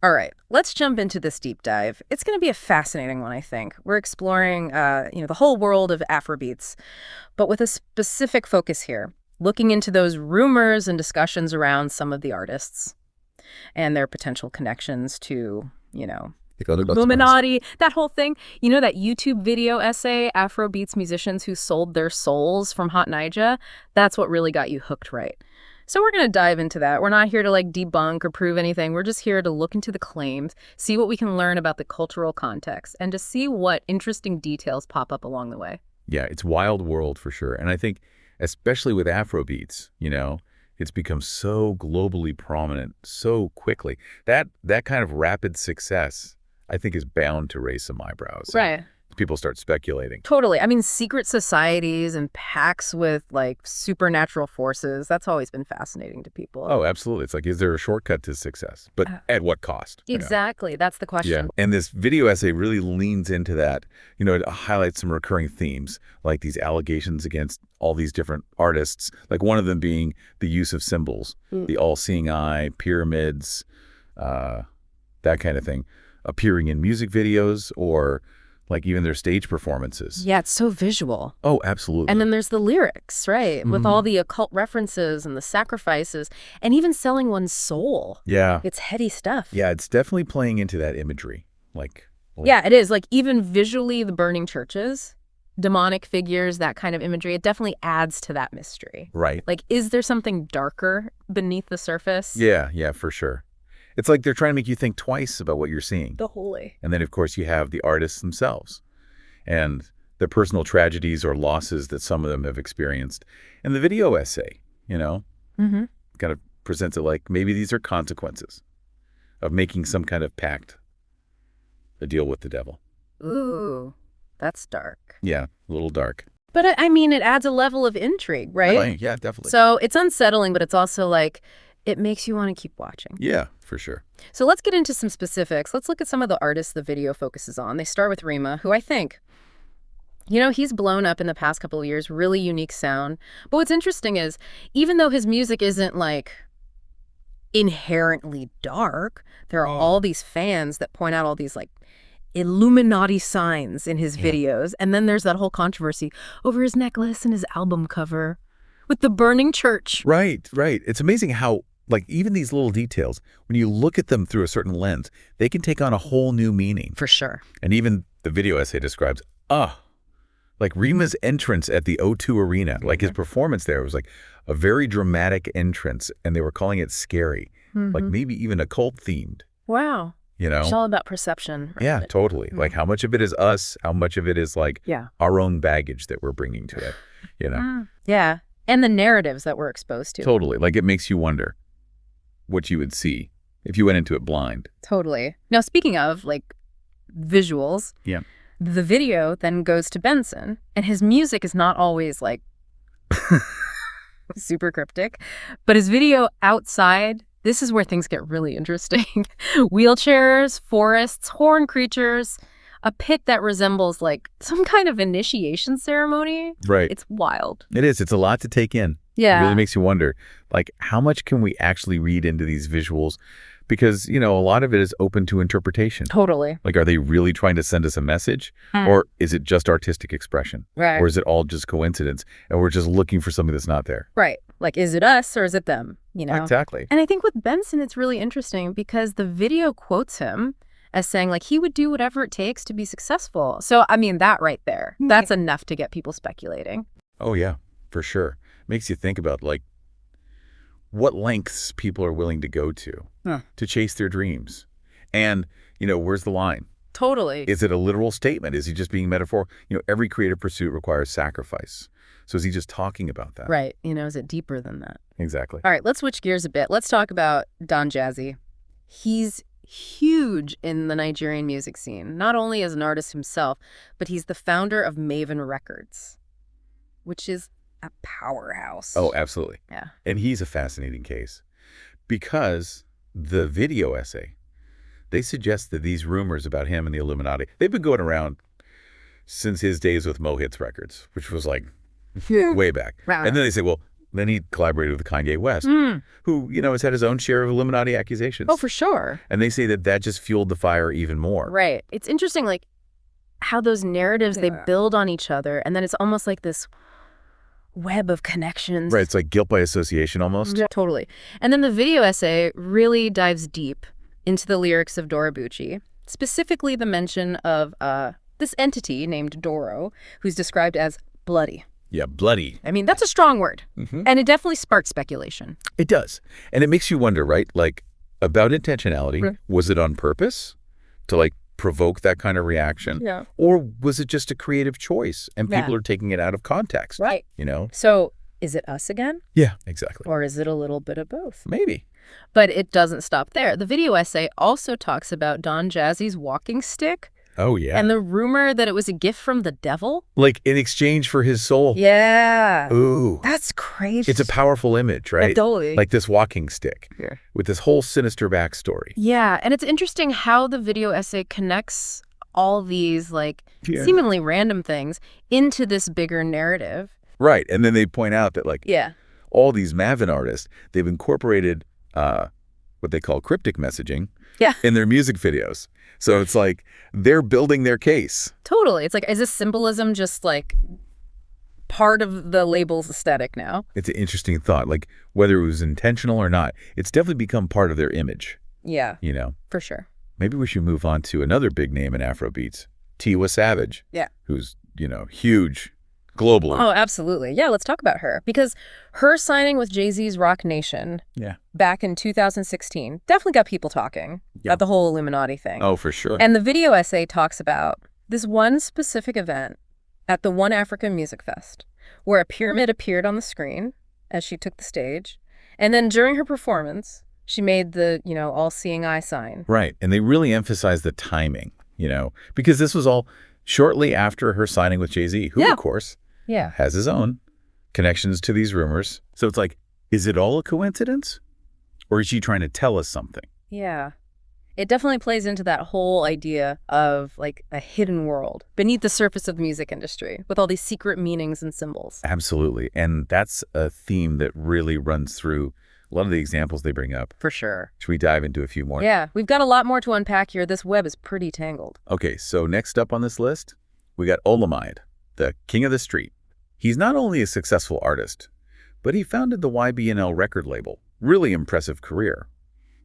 All right, let's jump into this deep dive. It's going to be a fascinating one, I think. We're exploring, the whole world of Afrobeats, but with a specific focus here, looking into those rumors and discussions around some of the artists and their potential connections to, Illuminati, that whole thing. You know that YouTube video essay, Afrobeats musicians who sold their souls from Hot Niger? That's what really got you hooked, right? So we're going to dive into that. We're not here to debunk or prove anything. We're just here to look into the claims, see what we can learn about the cultural context, and to see what interesting details pop up along the way. Yeah, it's wild world for sure. And I think especially with Afrobeats, it's become so globally prominent so quickly. That kind of rapid success, I think, is bound to raise some eyebrows. Right. People start speculating. Totally. I mean, secret societies and pacts with supernatural forces, that's always been fascinating to people. Oh, absolutely. It's is there a shortcut to success? But at what cost? Exactly. That's the question. Yeah. And this video essay really leans into that. It highlights some recurring themes, like these allegations against all these different artists, like one of them being the use of symbols, the all-seeing eye, pyramids, that kind of thing, appearing in music videos or even their stage performances. Yeah, it's so visual. Oh, absolutely. And then there's the lyrics, right? With all the occult references and the sacrifices, and even selling one's soul. Yeah. It's heady stuff. Yeah, it's definitely playing into that imagery. Yeah, it is. Even visually, the burning churches, demonic figures, that kind of imagery, it definitely adds to that mystery. Right. Is there something darker beneath the surface? Yeah, for sure. It's they're trying to make you think twice about what you're seeing. The holy. And then, of course, you have the artists themselves and their personal tragedies or losses that some of them have experienced. And the video essay, kind of presents it maybe these are consequences of making some kind of pact, a deal with the devil. Ooh, that's dark. Yeah, a little dark. But, it adds a level of intrigue, right? Really? Yeah, definitely. So it's unsettling, but it's also it makes you want to keep watching. Yeah, for sure. So let's get into some specifics. Let's look at some of the artists the video focuses on. They start with Rema, who I think, he's blown up in the past couple of years, really unique sound. But what's interesting is, even though his music isn't inherently dark, there are all these fans that point out all these Illuminati signs in his videos. And then there's that whole controversy over his necklace and his album cover with the burning church. Right. It's amazing how even these little details, when you look at them through a certain lens, they can take on a whole new meaning. For sure. And even the video essay describes, Rema's entrance at the O2 Arena, his performance there was a very dramatic entrance, and they were calling it scary, maybe even occult themed. Wow. It's all about perception. Right? Yeah, totally. How much of it is us, how much of it is our own baggage that we're bringing to it, Yeah. And the narratives that we're exposed to. Totally. It makes you wonder what you would see if you went into it blind. Totally. Now, speaking of visuals, the video then goes to Benson, and his music is not always super cryptic, but his video outside, this is where things get really interesting. Wheelchairs, forests, horn creatures, a pit that resembles some kind of initiation ceremony. Right. It's wild. It is. It's a lot to take in. Yeah. It really makes you wonder, how much can we actually read into these visuals? Because, a lot of it is open to interpretation. Totally. Are they really trying to send us a message? Or is it just artistic expression? Right. Or is it all just coincidence? And we're just looking for something that's not there? Right. Is it us or is it them? Exactly. And I think with Benson, it's really interesting because the video quotes him as saying he would do whatever it takes to be successful. So, that right there, that's enough to get people speculating. Oh, yeah, for sure. Makes you think about what lengths people are willing to go to chase their dreams. And, where's the line? Totally. Is it a literal statement? Is he just being metaphorical? Every creative pursuit requires sacrifice. So is he just talking about that? Right. Is it deeper than that? Exactly. All right, let's switch gears a bit. Let's talk about Don Jazzy. He's huge in the Nigerian music scene, not only as an artist himself, but he's the founder of Maven Records, which is a powerhouse. Oh, absolutely. Yeah. And he's a fascinating case because the video essay, they suggest that these rumors about him and the Illuminati, they've been going around since his days with Mo Hits Records, which was way back. Wow. And then they say, well, Then he collaborated with Kanye West, who, has had his own share of Illuminati accusations. Oh, for sure. And they say that just fueled the fire even more. Right. It's interesting, like, how those narratives, they build on each other, and then it's almost like this web of connections. Right. It's like guilt by association almost. Yeah, totally. And then the video essay really dives deep into the lyrics of Dora Bucci, specifically the mention of this entity named Doro, who's described as bloody. Yeah, bloody. I mean, that's a strong word. And it definitely sparks speculation. It does. And it makes you wonder, right? Like, about intentionality. Right. Was it on purpose to, like, provoke that kind of reaction? Yeah. Or was it just a creative choice and people are taking it out of context? Right. So is it us again? Yeah, exactly. Or is it a little bit of both? Maybe. But it doesn't stop there. The video essay also talks about Don Jazzy's walking stick. Oh, yeah. And the rumor that it was a gift from the devil. Like, in exchange for his soul. Yeah. Ooh. That's crazy. It's a powerful image, right? Totally. Like this walking stick with this whole sinister backstory. Yeah. And it's interesting how the video essay connects all these, like, seemingly random things into this bigger narrative. Right. And then they point out that, like, all these Mavin artists, they've incorporated what they call cryptic messaging in their music videos. So it's like they're building their case. Totally. It's like, is this symbolism just like part of the label's aesthetic now? It's an interesting thought. Like, whether it was intentional or not, it's definitely become part of their image. Yeah. For sure. Maybe we should move on to another big name in Afrobeats, Tiwa Savage. Yeah. Who's, huge globally. Oh, absolutely. Yeah, let's talk about her. Because her signing with Jay-Z's Rock Nation back in 2016 definitely got people talking about the whole Illuminati thing. Oh, for sure. And the video essay talks about this one specific event at the One Africa Music Fest where a pyramid appeared on the screen as she took the stage. And then during her performance, she made the, all-seeing eye sign. Right. And they really emphasized the timing, because this was all shortly after her signing with Jay-Z, who, of course, has his own connections to these rumors. So it's like, is it all a coincidence? Or is she trying to tell us something? Yeah. It definitely plays into that whole idea of, like, a hidden world beneath the surface of the music industry with all these secret meanings and symbols. Absolutely. And that's a theme that really runs through a lot of the examples they bring up. For sure. Should we dive into a few more? Yeah, we've got a lot more to unpack here. This web is pretty tangled. Okay, so next up on this list, we got Omah Lay, the king of the street. He's not only a successful artist, but he founded the YBNL record label. Really impressive career.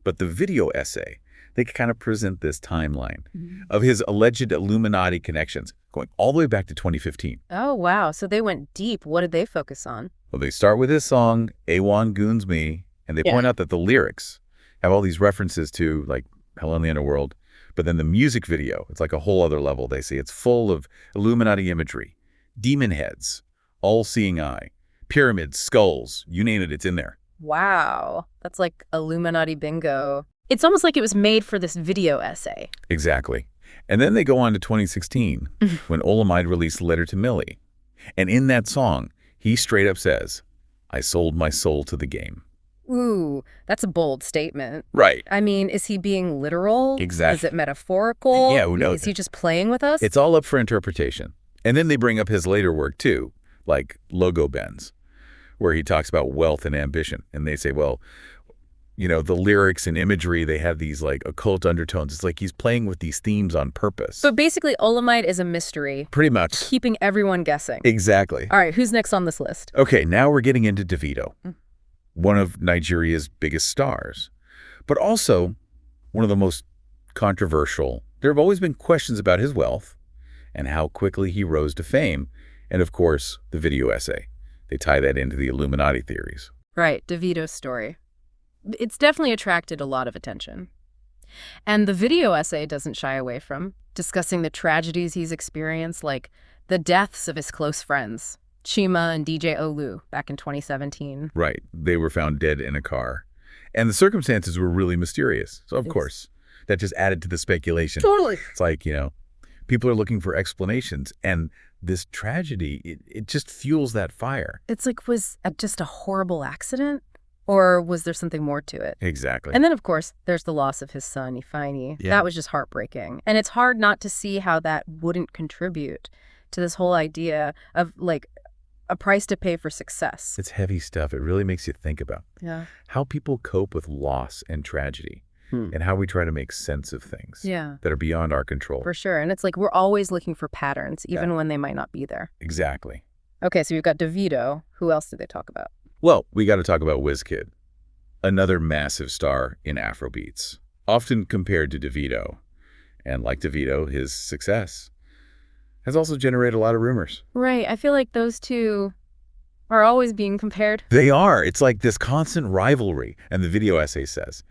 But the video essay, they kind of present this timeline of his alleged Illuminati connections going all the way back to 2015. Oh, wow. So they went deep. What did they focus on? Well, they start with his song, A1 Goons Me, and they point out that the lyrics have all these references to, like, Hell in the Underworld. But then the music video, it's like a whole other level. They say it's full of Illuminati imagery, demon heads, all-seeing eye, pyramids, skulls, you name it, it's in there. Wow. That's like Illuminati bingo. It's almost like it was made for this video essay. Exactly. And then they go on to 2016 when Omah Lay released Letter to Millie. And in that song, he straight up says, I sold my soul to the game. Ooh, that's a bold statement. Right. I mean, is he being literal? Exactly. Is it metaphorical? Yeah, who knows? Is he just playing with us? It's all up for interpretation. And then they bring up his later work too, like Logo Benz, where he talks about wealth and ambition. And they say, well, the lyrics and imagery, they have these like occult undertones. It's like he's playing with these themes on purpose. So basically, Omah Lay is a mystery. Pretty much. Keeping everyone guessing. Exactly. All right, who's next on this list? Okay, now we're getting into Davido, one of Nigeria's biggest stars, but also one of the most controversial. There have always been questions about his wealth and how quickly he rose to fame. And of course, the video essay. They tie that into the Illuminati theories. Right, Davido's story. It's definitely attracted a lot of attention. And the video essay doesn't shy away from discussing the tragedies he's experienced, like the deaths of his close friends, Chima and DJ Olu, back in 2017. Right. They were found dead in a car. And the circumstances were really mysterious. So, of course, that just added to the speculation. Totally. It's like, people are looking for explanations. And this tragedy, it just fuels that fire. It's like, was it just a horrible accident? Or was there something more to it? Exactly. And then, of course, there's the loss of his son, Ifeanyi. Yeah. That was just heartbreaking. And it's hard not to see how that wouldn't contribute to this whole idea of, like, A price to pay for success. It's heavy stuff. It really makes you think about how people cope with loss and tragedy and how we try to make sense of things that are beyond our control. For sure. And it's like we're always looking for patterns, even when they might not be there. Exactly. Okay, so you've got Davido. Who else did they talk about? Well, we got to talk about Wizkid, another massive star in Afrobeats, often compared to Davido. And like Davido, his success has also generated a lot of rumors. Right. I feel like those two are always being compared. They are. It's like this constant rivalry. And the video essay says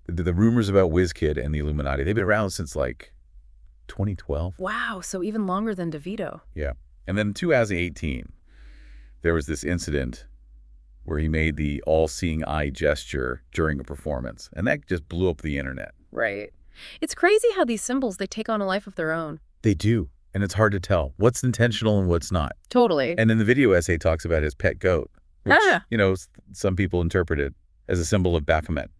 the rumors about Wizkid and the Illuminati, they've been around since like 2012. Wow. So even longer than Davido. Yeah. And then in 2018, there was this incident where he made the all-seeing eye gesture during a performance. And that just blew up the internet. Right. It's crazy how these symbols, they take on a life of their own. They do. And it's hard to tell what's intentional and what's not. Totally. And then the video essay talks about his pet goat, which, some people interpret it as a symbol of Baphomet,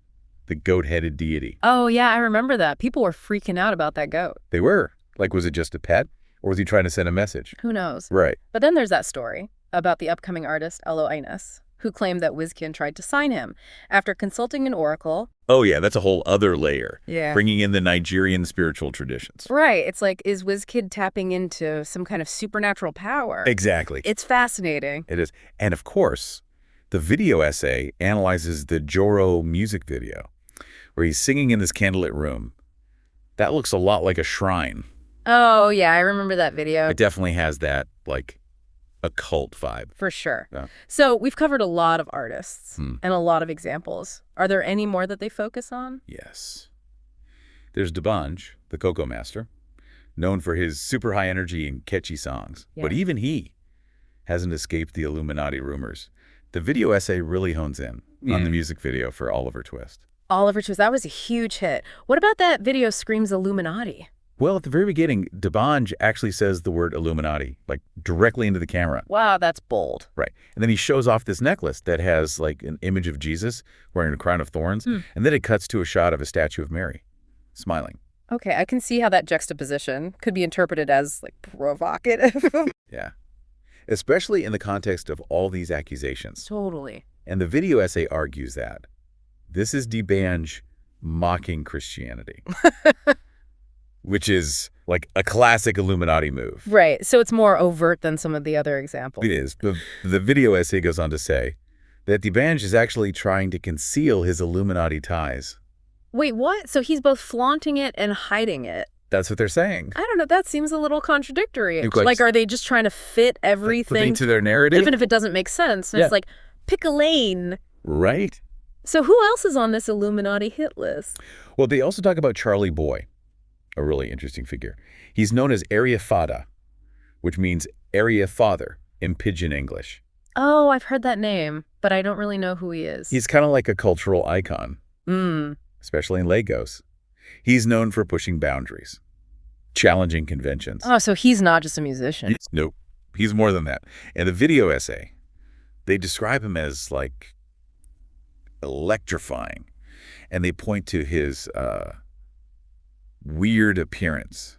the goat-headed deity. Oh, yeah, I remember that. People were freaking out about that goat. They were. Like, was it just a pet? Or was he trying to send a message? Who knows? Right. But then there's that story about the upcoming artist, Elo Ines, who claimed that Wizkid tried to sign him. After consulting an oracle. Oh, yeah, that's a whole other layer. Yeah. Bringing in the Nigerian spiritual traditions. Right. It's like, is Wizkid tapping into some kind of supernatural power? Exactly. It's fascinating. It is. And of course, the video essay analyzes the Joro music video, where he's singing in this candlelit room. That looks a lot like a shrine. Oh, yeah, I remember that video. It definitely has that, like, occult vibe. For sure. Yeah. So we've covered a lot of artists and a lot of examples. Are there any more that they focus on? Yes. There's D'banj, the Cocoa Master, known for his super high energy and catchy songs. Yeah. But even he hasn't escaped the Illuminati rumors. The video essay really hones in on the music video for Oliver Twist. Oliver Twist, that was a huge hit. What about that video screams Illuminati? Well, at the very beginning, D'banj actually says the word Illuminati, like directly into the camera. Wow, that's bold. Right. And then he shows off this necklace that has like an image of Jesus wearing a crown of thorns. And then it cuts to a shot of a statue of Mary smiling. Okay, I can see how that juxtaposition could be interpreted as like provocative. Yeah. Especially in the context of all these accusations. Totally. And the video essay argues that this is D'banj mocking Christianity. Which is like a classic Illuminati move. Right. So it's more overt than some of the other examples. It is. The video essay goes on to say that D'banj is actually trying to conceal his Illuminati ties. Wait, what? So he's both flaunting it and hiding it? That's what they're saying. I don't know. That seems a little contradictory. Like, are they just trying to fit everything to their narrative? Even if it doesn't make sense. It's like, pick a lane. Right. So who else is on this Illuminati hit list? Well, they also talk about Charlie Boy. A really interesting figure. He's known as Area Fada, which means area father in Pidgin English. Oh, I've heard that name, but I don't really know who he is. He's kind of like a cultural icon, especially in Lagos. He's known for pushing boundaries, challenging conventions. Oh, so he's not just a musician. Nope. He's more than that. In the video essay, they describe him as like electrifying, and they point to his weird appearance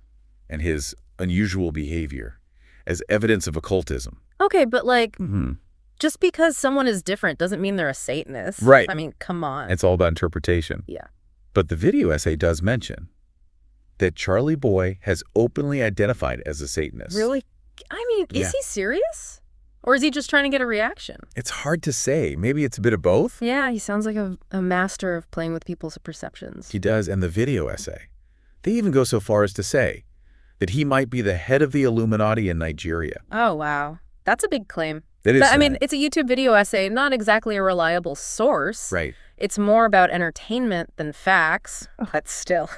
and his unusual behavior as evidence of occultism. Okay, but like, just because someone is different doesn't mean they're a Satanist. Right. I mean, come on. It's all about interpretation. Yeah. But the video essay does mention that Charlie Boy has openly identified as a Satanist. Really? I mean, is he serious? Or is he just trying to get a reaction? It's hard to say. Maybe it's a bit of both. Yeah, he sounds like a master of playing with people's perceptions. He does. And the video essay, they even go so far as to say that he might be the head of the Illuminati in Nigeria. Oh, wow. That's a big claim. It is. I mean, it's a YouTube video essay, not exactly a reliable source. Right. It's more about entertainment than facts, but still,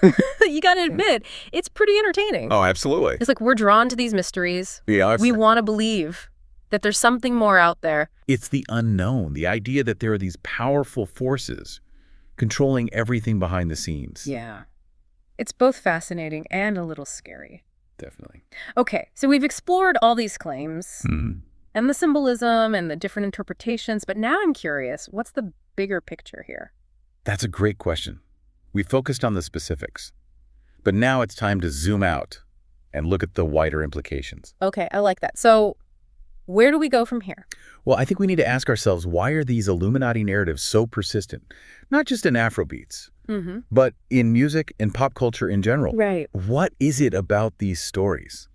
you got to admit, it's pretty entertaining. Oh, absolutely. It's like we're drawn to these mysteries. We are. We want to believe that there's something more out there. It's the unknown, the idea that there are these powerful forces controlling everything behind the scenes. Yeah. It's both fascinating and a little scary. Definitely. Okay, so we've explored all these claims and the symbolism and the different interpretations, but now I'm curious, what's the bigger picture here? That's a great question. We focused on the specifics, but now it's time to zoom out and look at the wider implications. Okay, I like that. So Where do we go from here? Well, I think we need to ask ourselves, why are these Illuminati narratives so persistent? Not just in Afrobeats, but in music and pop culture in general. Right. What is it about these stories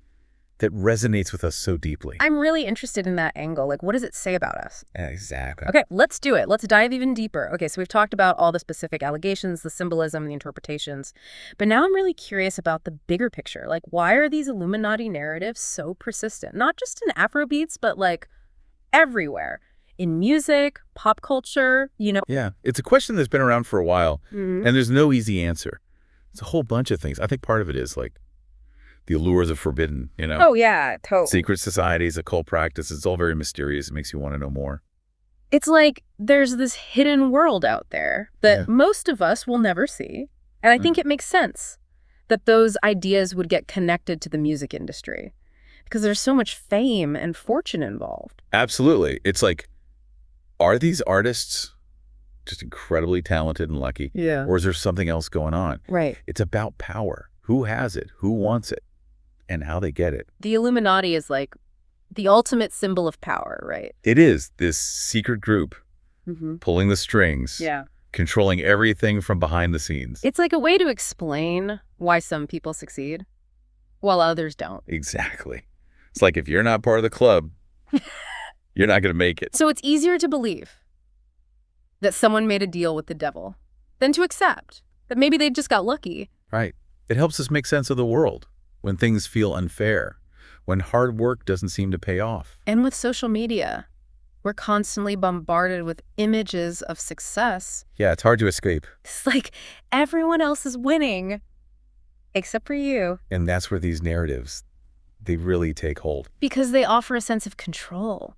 that resonates with us so deeply? I'm really interested in that angle. Like, what does it say about us? Exactly. Okay, let's do it. Let's dive even deeper. Okay, so we've talked about all the specific allegations, the symbolism, the interpretations. But now I'm really curious about the bigger picture. Like, why are these Illuminati narratives so persistent? Not just in Afrobeats, but like everywhere. In music, pop culture, Yeah, it's a question that's been around for a while, and there's no easy answer. It's a whole bunch of things. I think part of it is like the allures of forbidden, Oh, yeah, totally. secret societies, occult practice. It's all very mysterious. It makes you want to know more. It's like there's this hidden world out there that most of us will never see. And I think it makes sense that those ideas would get connected to the music industry because there's so much fame and fortune involved. Absolutely. It's like, are these artists just incredibly talented and lucky? Yeah. Or is there something else going on? Right. It's about power. Who has it? Who wants it? And how they get it. The Illuminati is like the ultimate symbol of power, right? It is this secret group pulling the strings, Yeah. controlling everything from behind the scenes. It's like a way to explain why some people succeed while others don't. Exactly. It's like if you're not part of the club, you're not going to make it. So it's easier to believe that someone made a deal with the devil than to accept that maybe they just got lucky. Right. It helps us make sense of the world when things feel unfair, when hard work doesn't seem to pay off. And with social media, we're constantly bombarded with images of success. Yeah, it's hard to escape. It's like everyone else is winning except for you. And that's where these narratives, they really take hold. Because they offer a sense of control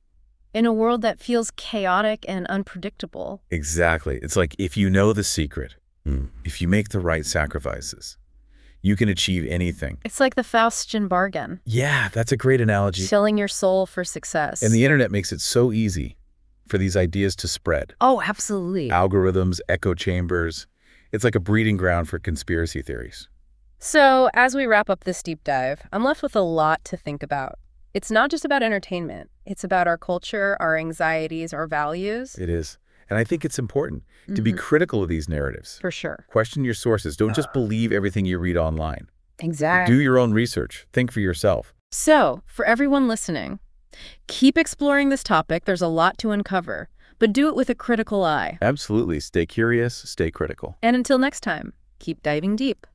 in a world that feels chaotic and unpredictable. Exactly. It's like if you know the secret, if you make the right sacrifices, you can achieve anything. It's like the Faustian bargain. Yeah, that's a great analogy. Selling your soul for success. And the internet makes it so easy for these ideas to spread. Oh, absolutely. Algorithms, echo chambers. It's like a breeding ground for conspiracy theories. So, as we wrap up this deep dive, I'm left with a lot to think about. It's not just about entertainment. It's about our culture, our anxieties, our values. It is. And I think it's important to be critical of these narratives. For sure. Question your sources. Don't just believe everything you read online. Exactly. Do your own research. Think for yourself. So, for everyone listening, keep exploring this topic. There's a lot to uncover, but do it with a critical eye. Absolutely. Stay curious, stay critical. And until next time, keep diving deep.